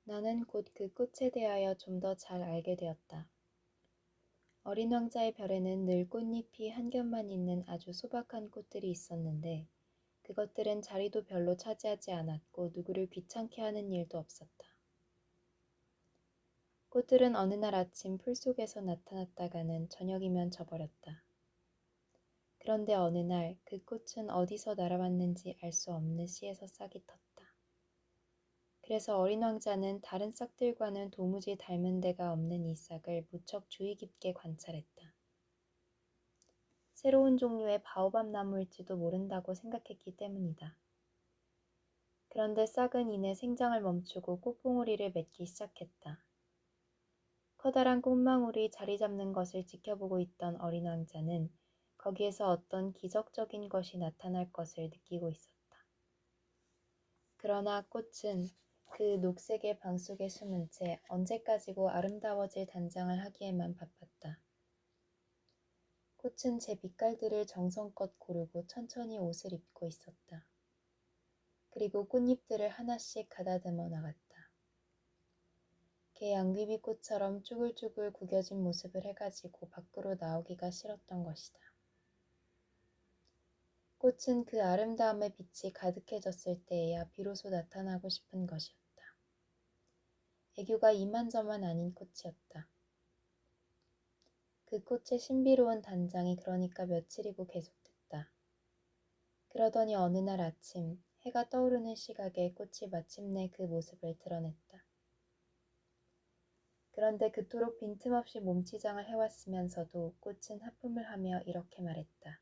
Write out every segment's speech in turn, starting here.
나는 곧 그 꽃에 대하여 좀 더 잘 알게 되었다. 어린 왕자의 별에는 늘 꽃잎이 한 겹만 있는 아주 소박한 꽃들이 있었는데 그것들은 자리도 별로 차지하지 않았고 누구를 귀찮게 하는 일도 없었다. 꽃들은 어느 날 아침 풀 속에서 나타났다가는 저녁이면 져버렸다. 그런데 어느 날 그 꽃은 어디서 날아왔는지 알 수 없는 씨에서 싹이 텄다. 그래서 어린 왕자는 다른 싹들과는 도무지 닮은 데가 없는 이 싹을 무척 주의 깊게 관찰했다. 새로운 종류의 바오밥 나무일지도 모른다고 생각했기 때문이다. 그런데 싹은 이내 생장을 멈추고 꽃봉오리를 맺기 시작했다. 커다란 꽃망울이 자리 잡는 것을 지켜보고 있던 어린 왕자는 거기에서 어떤 기적적인 것이 나타날 것을 느끼고 있었다. 그러나 꽃은 그 녹색의 방 속에 숨은 채 언제까지고 아름다워질 단장을 하기에만 바빴다. 꽃은 제 빛깔들을 정성껏 고르고 천천히 옷을 입고 있었다. 그리고 꽃잎들을 하나씩 가다듬어 나갔다. 개 양귀비꽃처럼 쭈글쭈글 구겨진 모습을 해가지고 밖으로 나오기가 싫었던 것이다. 꽃은 그 아름다움의 빛이 가득해졌을 때에야 비로소 나타나고 싶은 것이었다. 애교가 이만저만 아닌 꽃이었다. 그 꽃의 신비로운 단장이 그러니까 며칠이고 계속됐다. 그러더니 어느 날 아침 해가 떠오르는 시각에 꽃이 마침내 그 모습을 드러냈다. 그런데 그토록 빈틈없이 몸치장을 해왔으면서도 꽃은 하품을 하며 이렇게 말했다.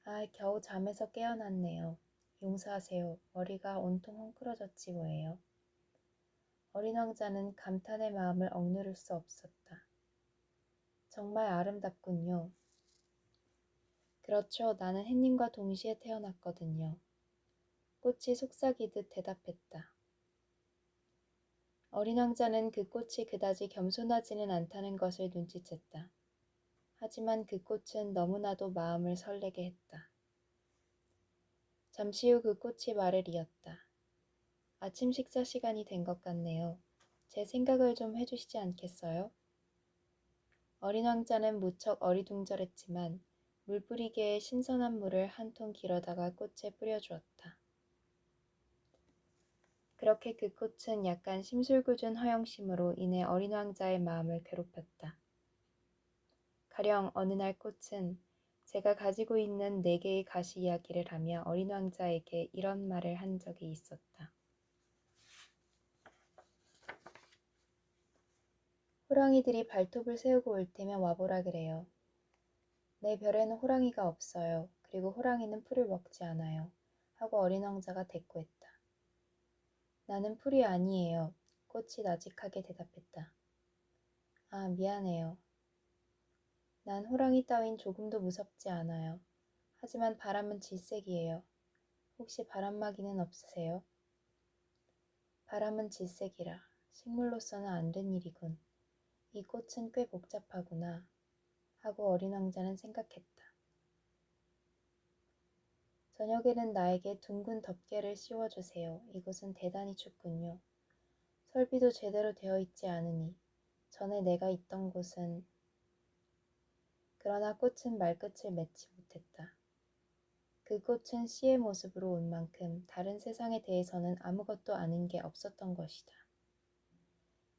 아, 겨우 잠에서 깨어났네요. 용서하세요. 머리가 온통 헝클어졌지 뭐예요. 어린 왕자는 감탄의 마음을 억누를 수 없었다. 정말 아름답군요. 그렇죠. 나는 햇님과 동시에 태어났거든요. 꽃이 속삭이듯 대답했다. 어린 왕자는 그 꽃이 그다지 겸손하지는 않다는 것을 눈치챘다. 하지만 그 꽃은 너무나도 마음을 설레게 했다. 잠시 후 그 꽃이 말을 이었다. 아침 식사 시간이 된 것 같네요. 제 생각을 좀 해주시지 않겠어요? 어린 왕자는 무척 어리둥절했지만 물뿌리개의 신선한 물을 한 통 길어다가 꽃에 뿌려주었다. 그렇게 그 꽃은 약간 심술궂은 허영심으로 인해 어린 왕자의 마음을 괴롭혔다. 가령 어느 날 꽃은 제가 가지고 있는 4개의 가시 이야기를 하며 어린 왕자에게 이런 말을 한 적이 있었다. 호랑이들이 발톱을 세우고 올 테면 와보라 그래요. 내 별에는 호랑이가 없어요. 그리고 호랑이는 풀을 먹지 않아요. 하고 어린 왕자가 대꾸했다. 나는 풀이 아니에요. 꽃이 나직하게 대답했다. 아, 미안해요. 난 호랑이 따윈 조금도 무섭지 않아요. 하지만 바람은 질색이에요. 혹시 바람막이는 없으세요? 바람은 질색이라. 식물로서는 안 된 일이군. 이 꽃은 꽤 복잡하구나. 하고 어린 왕자는 생각했다. 저녁에는 나에게 둥근 덮개를 씌워주세요. 이곳은 대단히 춥군요. 설비도 제대로 되어 있지 않으니 전에 내가 있던 곳은 그러나 꽃은 말끝을 맺지 못했다. 그 꽃은 씨의 모습으로 온 만큼 다른 세상에 대해서는 아무것도 아는 게 없었던 것이다.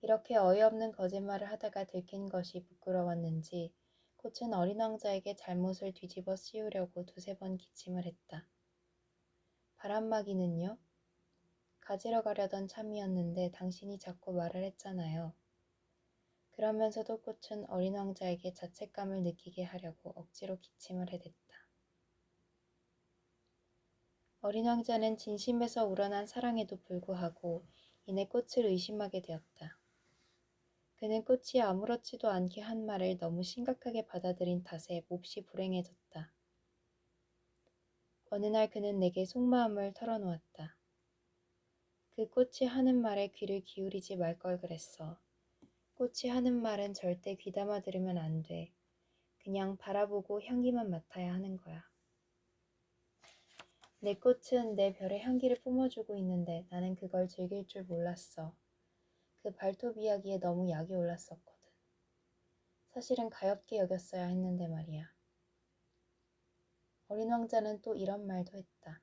이렇게 어이없는 거짓말을 하다가 들킨 것이 부끄러웠는지 꽃은 어린 왕자에게 잘못을 뒤집어 씌우려고 2~3번 기침을 했다. 바람막이는요? 가지러 가려던 참이었는데 당신이 자꾸 말을 했잖아요. 그러면서도 꽃은 어린 왕자에게 자책감을 느끼게 하려고 억지로 기침을 해댔다. 어린 왕자는 진심에서 우러난 사랑에도 불구하고 이내 꽃을 의심하게 되었다. 그는 꽃이 아무렇지도 않게 한 말을 너무 심각하게 받아들인 탓에 몹시 불행해졌다. 어느 날 그는 내게 속마음을 털어놓았다. 그 꽃이 하는 말에 귀를 기울이지 말 걸 그랬어. 꽃이 하는 말은 절대 귀담아 들으면 안 돼. 그냥 바라보고 향기만 맡아야 하는 거야. 내 꽃은 내 별의 향기를 뿜어주고 있는데 나는 그걸 즐길 줄 몰랐어. 그 발톱 이야기에 너무 약이 올랐었거든. 사실은 가엾게 여겼어야 했는데 말이야. 어린 왕자는 또 이런 말도 했다.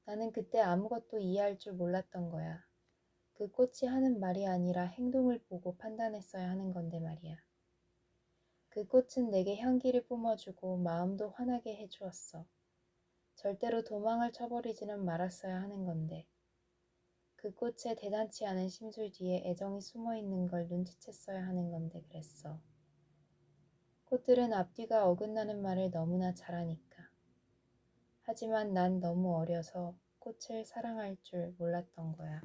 나는 그때 아무것도 이해할 줄 몰랐던 거야. 그 꽃이 하는 말이 아니라 행동을 보고 판단했어야 하는 건데 말이야. 그 꽃은 내게 향기를 뿜어주고 마음도 환하게 해주었어. 절대로 도망을 쳐버리지는 말았어야 하는 건데. 그 꽃에 대단치 않은 심술 뒤에 애정이 숨어 있는 걸 눈치챘어야 하는 건데 그랬어. 꽃들은 앞뒤가 어긋나는 말을 너무나 잘하니까. 하지만 난 너무 어려서 꽃을 사랑할 줄 몰랐던 거야.